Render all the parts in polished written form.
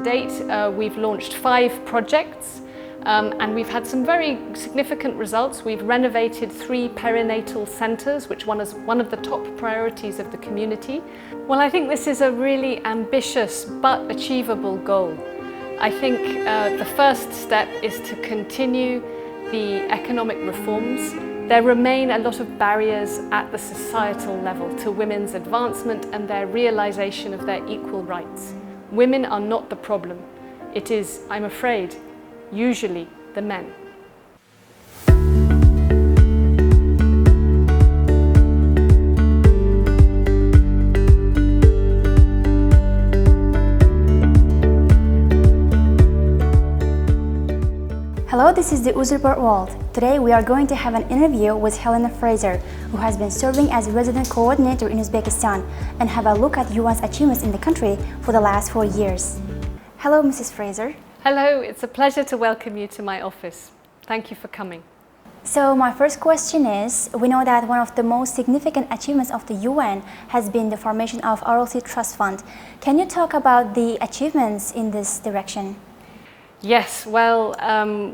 date, we've launched 5 projects and we've had some very significant results. We've renovated 3 perinatal centres, which is one of the top priorities of the community. Well, I think this is a really ambitious but achievable goal. I think the first step is to continue the economic reforms. There remain a lot of barriers at the societal level to women's advancement and their realisation of their equal rights. Women are not the problem. It is, I'm afraid, usually the men. Hello, this is the UzReportWorld. Today we are going to have an interview with Helena Fraser, who has been serving as resident coordinator in Uzbekistan and have a look at UN's achievements in the country for the last 4 years. Hello, Mrs. Fraser. Hello, it's a pleasure to welcome you to my office. Thank you for coming. So my first question is, we know that one of the most significant achievements of the UN has been the formation of RLC Trust Fund. Can you talk about the achievements in this direction? Yes, well,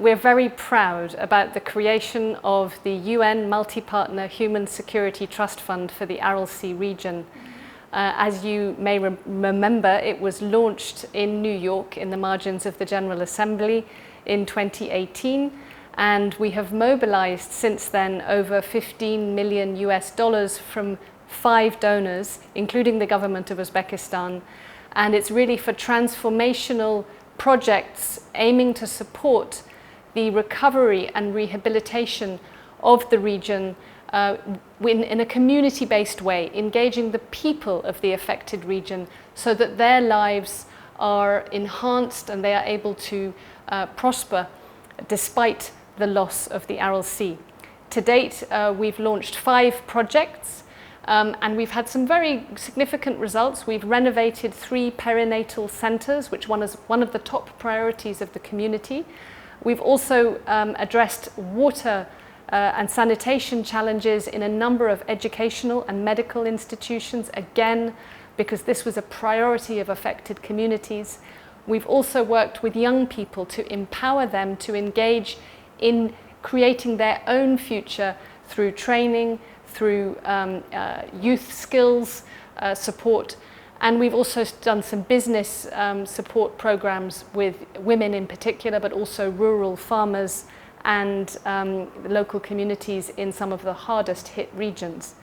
we're very proud about the creation of the UN MultiPartner Human Security Trust Fund for the RLC region. As you may remember, it was launched in New York in the margins of the General Assembly in 2018, and we have mobilized since then over $15 million from 5 donors, including the government of Uzbekistan, and it's really for transformational projects aiming to support the recovery and rehabilitation of the region in a community-based way, engaging the people of the affected region so that their lives are enhanced and they are able to prosper despite the loss of the RLC. To date, we've launched 5 projects and we've had some very significant results. We've renovated 3 perinatal centres, which is one of the top priorities of the community. We've also addressed water and sanitation challenges in a number of educational and medical institutions, again, because this was a priority of affected communities. We've also worked with young people to empower them to engage in creating their own future through training, through youth skills support, and we've also done some business support programs with women in particular, but also rural farmers and local communities in some of the hardest hit regions.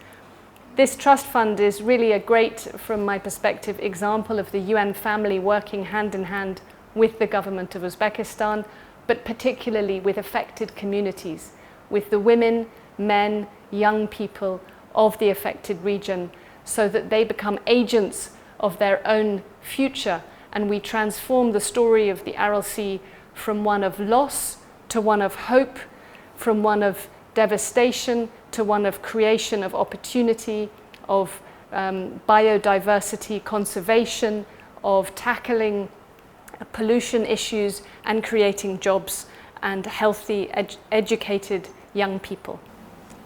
This trust fund is really a great, from my perspective, example of the UN family working hand in hand with the government of Uzbekistan, but particularly with affected communities, with the women, men, young people of the affected region, so that they become agents of their own future, and we transform the story of the RLC from one of loss to one of hope, from one of devastation to one of creation of opportunity, of biodiversity conservation, of tackling pollution issues and creating jobs and healthy, educated young people.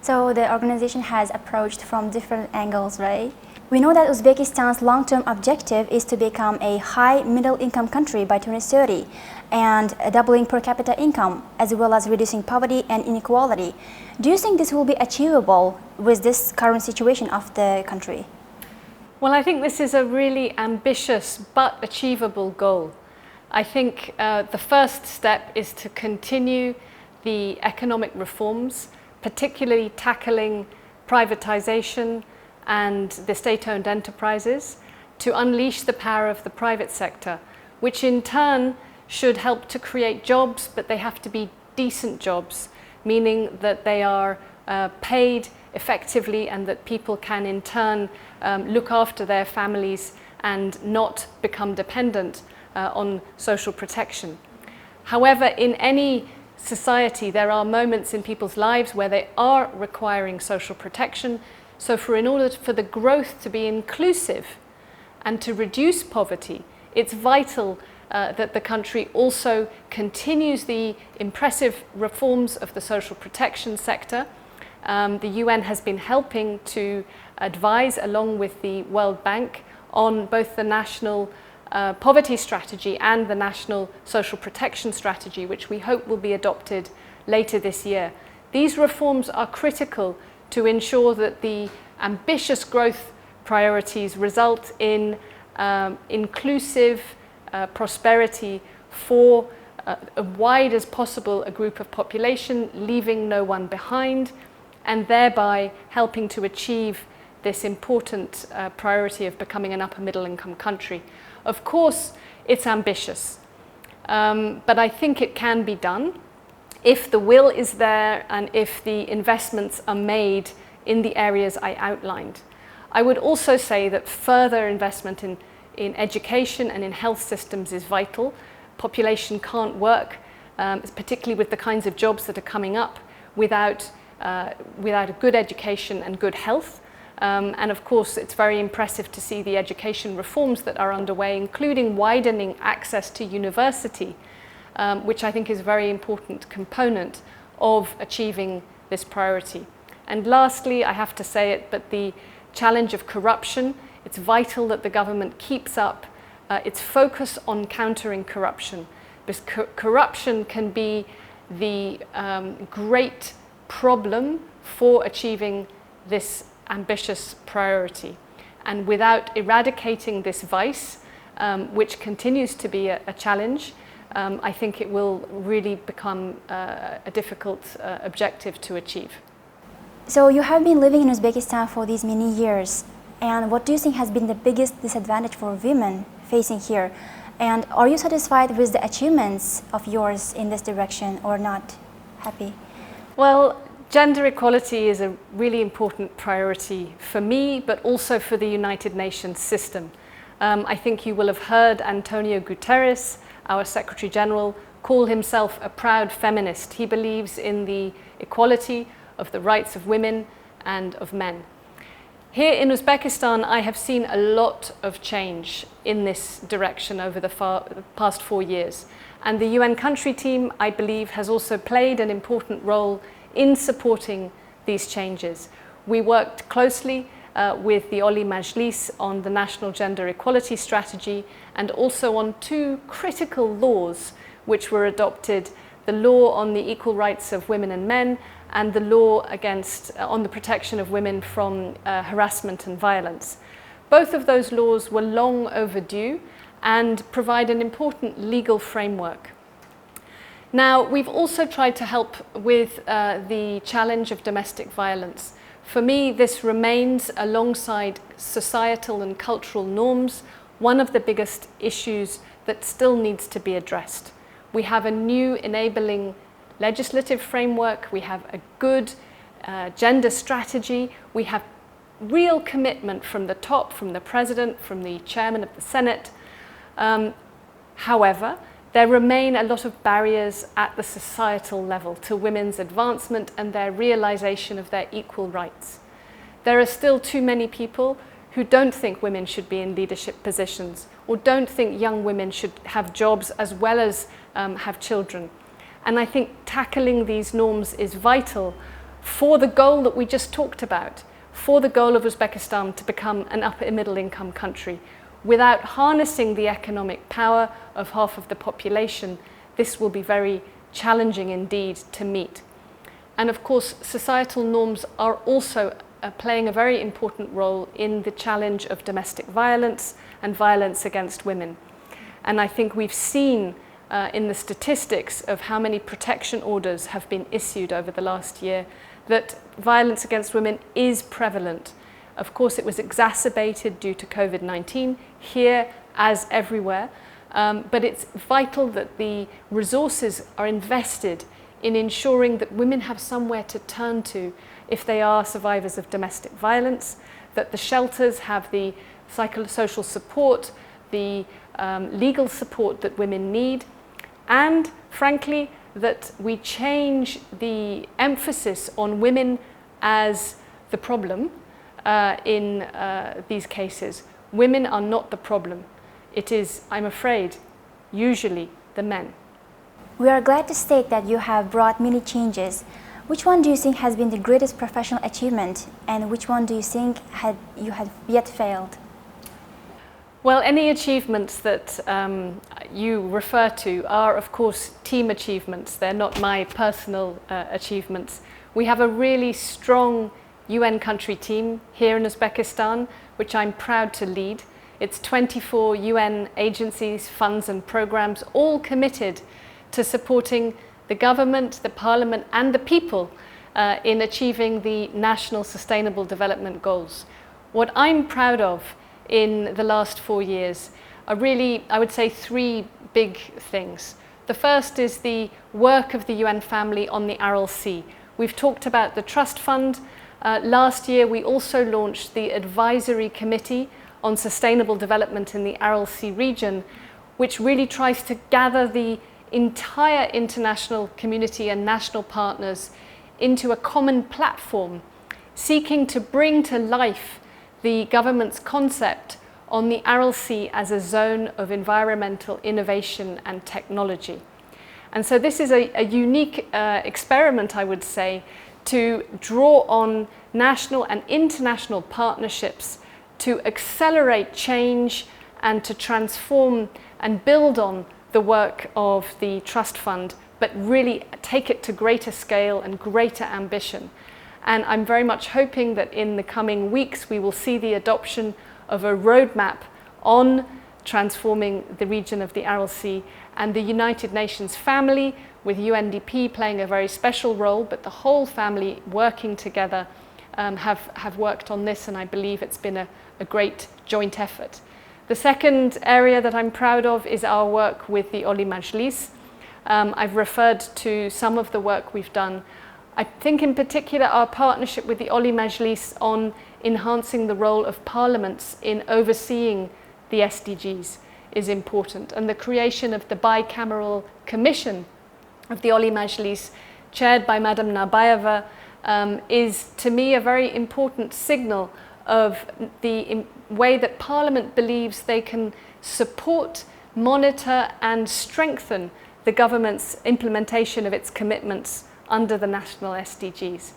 So the organization has approached from different angles, right? We know that Uzbekistan's long-term objective is to become a high middle-income country by 2030 and doubling per capita income, as well as reducing poverty and inequality. Do you think this will be achievable with this current situation of the country? Well, I think this is a really ambitious but achievable goal. I think the first step is to continue the economic reforms, particularly tackling privatization and the state-owned enterprises, to unleash the power of the private sector, which in turn should help to create jobs, but they have to be decent jobs, meaning that they are paid effectively and that people can in turn look after their families and not become dependent on social protection. However, in any society, there are moments in people's lives where they are requiring social protection. So in order for the growth to be inclusive and to reduce poverty, it's vital that the country also continues the impressive reforms of the social protection sector. The UN has been helping to advise, along with the World Bank, on both the national poverty strategy and the national social protection strategy, which we hope will be adopted later this year. These reforms are critical to ensure that the ambitious growth priorities result in inclusive prosperity for as wide as possible a group of population, leaving no one behind, and thereby helping to achieve this important priority of becoming an upper middle income country. Of course, it's ambitious, but I think it can be done if the will is there and if the investments are made in the areas I outlined. I would also say that further investment in education and in health systems is vital. Population can't work, particularly with the kinds of jobs that are coming up, without a good education and good health. And of course, it's very impressive to see the education reforms that are underway, including widening access to university, which I think is a very important component of achieving this priority. And lastly, I have to say it, but the challenge of corruption, it's vital that the government keeps up its focus on countering corruption, because corruption can be the great problem for achieving this ambitious priority. And without eradicating this vice, which continues to be a challenge, I think it will really become a difficult objective to achieve. So you have been living in Uzbekistan for these many years, and what do you think has been the biggest disadvantage for women facing here? And are you satisfied with the achievements of yours in this direction or not happy? Well, gender equality is a really important priority for me, but also for the United Nations system. I think you will have heard Antonio Guterres, our Secretary General, call himself a proud feminist. He believes in the equality of the rights of women and of men. Here in Uzbekistan, I have seen a lot of change in this direction over the past 4 years. And the UN country team, I believe, has also played an important role in supporting these changes. We worked closely with the Oli Majlis on the National Gender Equality Strategy and also on 2 critical laws which were adopted, the law on the equal rights of women and men and the law on the protection of women from harassment and violence. Both of those laws were long overdue and provide an important legal framework. Now, we've also tried to help with the challenge of domestic violence. For me, this remains, alongside societal and cultural norms, one of the biggest issues that still needs to be addressed. We have a new enabling legislative framework, we have a good gender strategy, we have real commitment from the top, from the President, from the Chairman of the Senate. However, there remain a lot of barriers at the societal level to women's advancement and their realization of their equal rights. There are still too many people who don't think women should be in leadership positions or don't think young women should have jobs as well as have children. And I think tackling these norms is vital for the goal that we just talked about, for the goal of Uzbekistan to become an upper middle income country. Without harnessing the economic power of half of the population, this will be very challenging indeed to meet. And of course, societal norms are also playing a very important role in the challenge of domestic violence and violence against women. And I think we've seen in the statistics of how many protection orders have been issued over the last year that violence against women is prevalent. Of course, it was exacerbated due to COVID-19 here as everywhere, but it's vital that the resources are invested in ensuring that women have somewhere to turn to if they are survivors of domestic violence, that the shelters have the psychosocial support, the legal support that women need, and frankly, that we change the emphasis on women as the problem in these cases. Women are not the problem. It is, I'm afraid, usually the men. We are glad to state that you have brought many changes. Which one do you think has been the greatest professional achievement, and which one do you think you have yet failed? Well, any achievements that you refer to are, of course, team achievements. They're not my personal achievements. We have a really strong UN country team here in Uzbekistan, which I'm proud to lead. It's 24 UN agencies, funds and programs, all committed to supporting the government, the parliament and the people in achieving the National Sustainable Development Goals. What I'm proud of in the last 4 years are really, I would say, 3 big things. The first is the work of the UN family on the Aral Sea. We've talked about the Trust Fund. Last year we also launched the Advisory Committee on Sustainable Development in the Aral Sea region, which really tries to gather the entire international community and national partners into a common platform, seeking to bring to life the government's concept on the Aral Sea as a zone of environmental innovation and technology. And so this is a unique experiment, I would say, to draw on national and international partnerships to accelerate change and to transform and build on the work of the Trust Fund, but really take it to greater scale and greater ambition. And I'm very much hoping that in the coming weeks we will see the adoption of a roadmap on transforming the region of the Aral Sea, and the United Nations family, with UNDP playing a very special role, but the whole family working together have worked on this, and I believe it's been a great joint effort. The second area that I'm proud of is our work with the Oli Majlis. I've referred to some of the work we've done. I think in particular our partnership with the Oli Majlis on enhancing the role of parliaments in overseeing the SDGs is important, and the creation of the bicameral commission of the Oli Majlis, chaired by Madam Nabayeva, is to me a very important signal of the way that Parliament believes they can support, monitor and strengthen the government's implementation of its commitments under the national SDGs.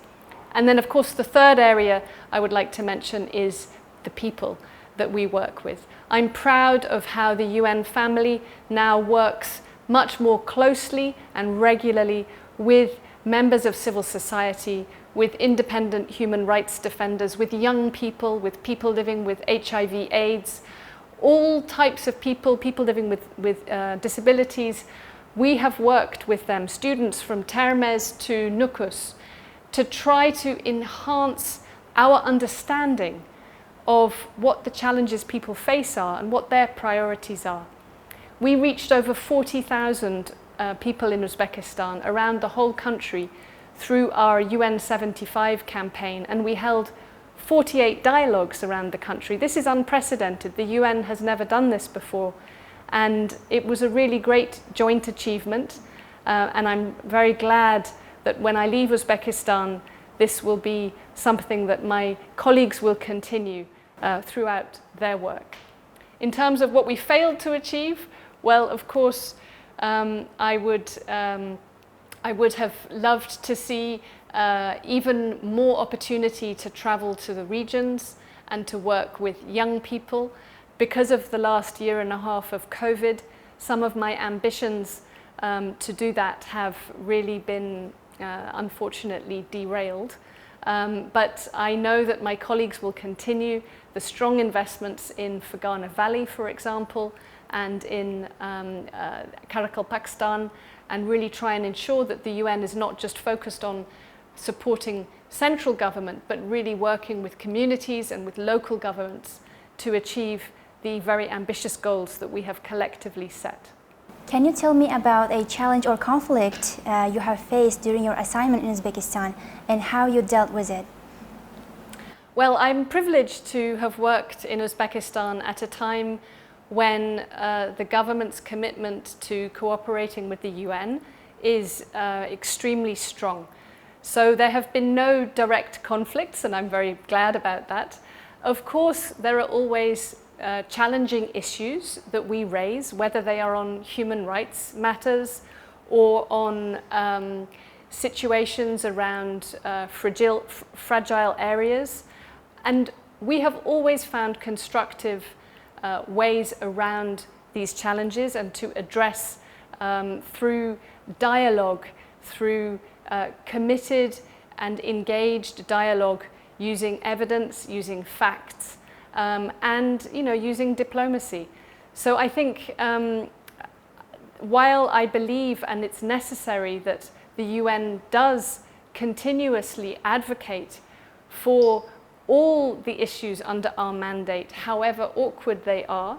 And then of course the third area I would like to mention is the people that we work with. I'm proud of how the UN family now works much more closely and regularly with members of civil society, with independent human rights defenders, with young people, with people living with HIV/AIDS, all types of people, people living with disabilities. We have worked with them, students from Termez to Nukus, to try to enhance our understanding of what the challenges people face are and what their priorities are. We reached over 40,000 people in Uzbekistan around the whole country through our UN 75 campaign, and we held 48 dialogues around the country. This is unprecedented. The UN has never done this before, and it was a really great joint achievement, and I'm very glad that when I leave Uzbekistan, this will be something that my colleagues will continue throughout their work. In terms of what we failed to achieve, well, of course, I would have loved to see even more opportunity to travel to the regions and to work with young people. Because of the last year and a half of COVID, some of my ambitions to do that have really been unfortunately derailed. But I know that my colleagues will continue the strong investments in Fergana Valley, for example, and in Karakalpakstan, and really try and ensure that the UN is not just focused on supporting central government, but really working with communities and with local governments to achieve the very ambitious goals that we have collectively set. Can you tell me about a challenge or conflict you have faced during your assignment in Uzbekistan and how you dealt with it? Well, I'm privileged to have worked in Uzbekistan at a time when the government's commitment to cooperating with the UN is extremely strong. So there have been no direct conflicts, and I'm very glad about that. Of course, there are always challenging issues that we raise, whether they are on human rights matters or on situations around fragile areas. And we have always found constructive ways around these challenges and to address through dialogue, through committed and engaged dialogue, using evidence, using facts, and using diplomacy. So I think while I believe and it's necessary that the UN does continuously advocate for all the issues under our mandate, however awkward they are,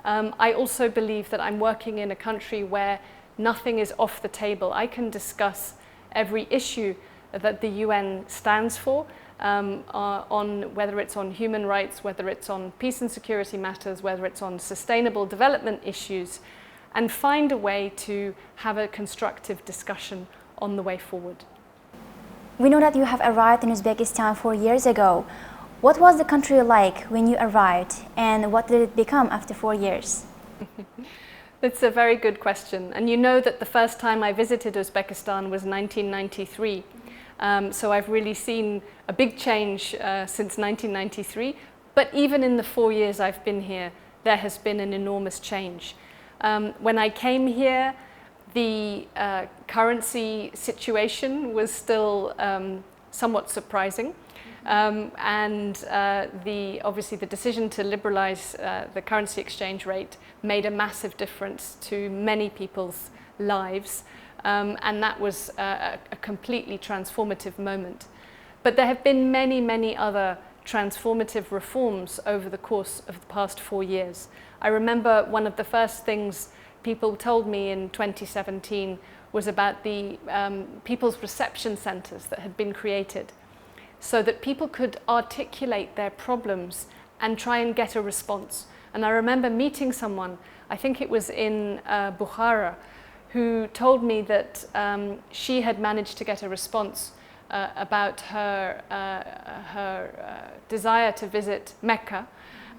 I also believe that I'm working in a country where nothing is off the table. I can discuss every issue that the UN stands for, on whether it's on human rights, whether it's on peace and security matters, whether it's on sustainable development issues, and find a way to have a constructive discussion on the way forward. We know that you have arrived in Uzbekistan 4 years ago. What was the country like when you arrived, and what did it become after 4 years? That's a very good question. And you know that the first time I visited Uzbekistan was 1993. So I've really seen a big change since 1993. But even in the 4 years I've been here, there has been an enormous change. When I came here, the currency situation was still somewhat surprising. Obviously the decision to liberalize the currency exchange rate made a massive difference to many people's lives, and that was a completely transformative moment. But there have been many, many other transformative reforms over the course of the past 4 years. I remember one of the first things people told me in 2017 was about the people's reception centers that had been created, so that people could articulate their problems and try and get a response. And I remember meeting someone, I think it was in Bukhara, who told me that she had managed to get a response about her desire to visit Mecca,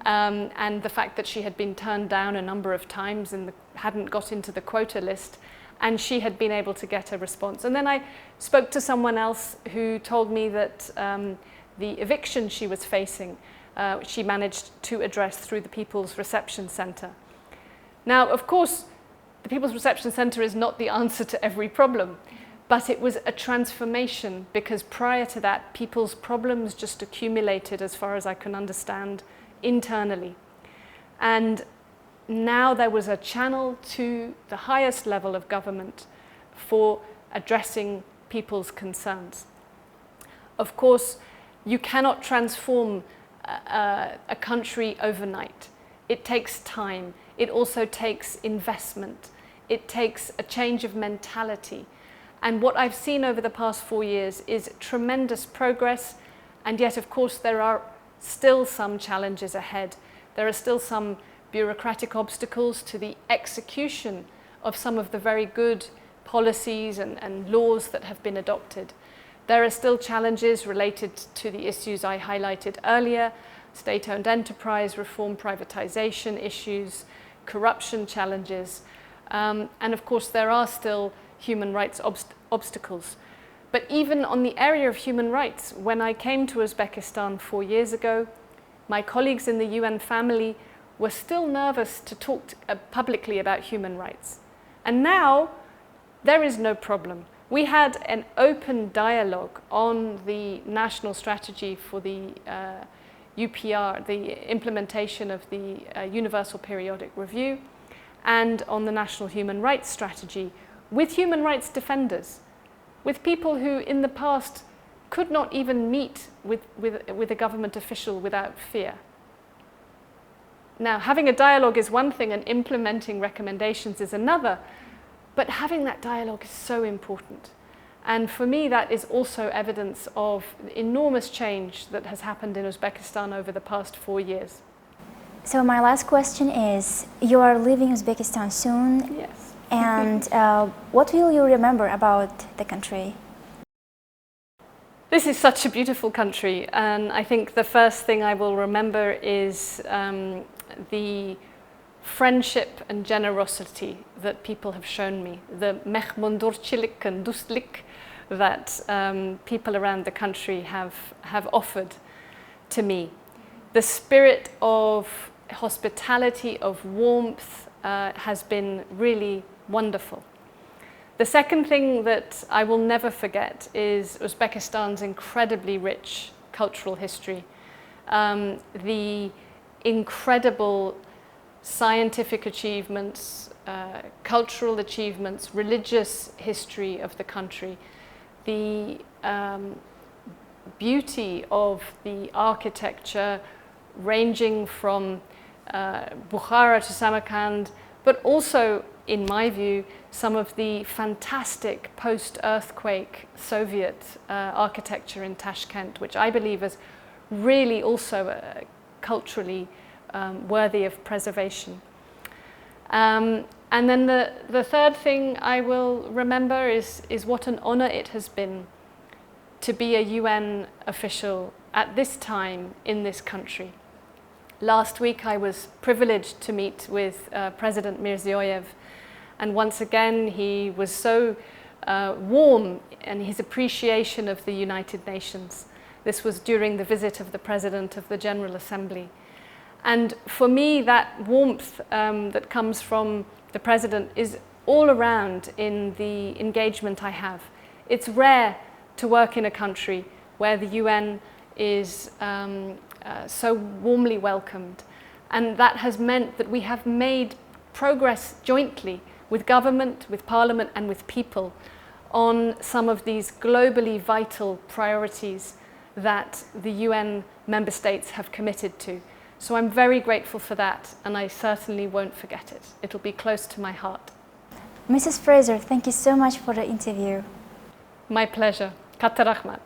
and the fact that she had been turned down a number of times and hadn't got into the quota list, and she had been able to get a response. And then I spoke to someone else who told me that the eviction she was facing, she managed to address through the People's Reception Centre. Now, of course, the People's Reception Centre is not the answer to every problem, but it was a transformation, because prior to that, people's problems just accumulated, as far as I can understand, internally. And now there was a channel to the highest level of government for addressing people's concerns. Of course, you cannot transform a country overnight. It takes time. It also takes investment. It takes a change of mentality. And what I've seen over the past 4 years is tremendous progress, and yet, of course, there are still some challenges ahead. There are still some bureaucratic obstacles to the execution of some of the very good policies and laws that have been adopted. There are still challenges related to the issues I highlighted earlier: state-owned enterprise reform, privatization issues, corruption challenges, and of course there are still human rights obstacles. But even on the area of human rights, when I came to Uzbekistan 4 years ago, my colleagues in the UN family were still nervous to talk publicly about human rights. And now there is no problem. We had an open dialogue on the national strategy for the UPR, the implementation of the Universal Periodic Review, and on the national human rights strategy, with human rights defenders, with people who in the past could not even meet with a government official without fear. Now, having a dialogue is one thing and implementing recommendations is another, but having that dialogue is so important. And for me, that is also evidence of enormous change that has happened in Uzbekistan over the past 4 years. So my last question is, you are leaving Uzbekistan soon. Yes. And what will you remember about the country? This is such a beautiful country, and I think the first thing I will remember is the friendship and generosity that people have shown me, the mehmondorchilik and dostlik that people around the country have offered to me. The spirit of hospitality, of warmth, has been really wonderful. The second thing that I will never forget is Uzbekistan's incredibly rich cultural history. The incredible scientific achievements, cultural achievements, religious history of the country, the beauty of the architecture ranging from Bukhara to Samarkand, but also, in my view, some of the fantastic post-earthquake Soviet architecture in Tashkent, which I believe is really also culturally worthy of preservation. And then the third thing I will remember is what an honor it has been to be a UN official at this time in this country. Last week I was privileged to meet with President Mirziyoyev, and once again he was so warm in his appreciation of the United Nations. This was during the visit of the President of the General Assembly. And for me, that warmth that comes from the President is all around in the engagement I have. It's rare to work in a country where the UN is so warmly welcomed. And that has meant that we have made progress jointly with government, with parliament and with people on some of these globally vital priorities that the UN member states have committed to. So I'm very grateful for that, and I certainly won't forget it. It'll be close to my heart. Mrs. Fraser, thank you so much for the interview. My pleasure. Katta rahmat.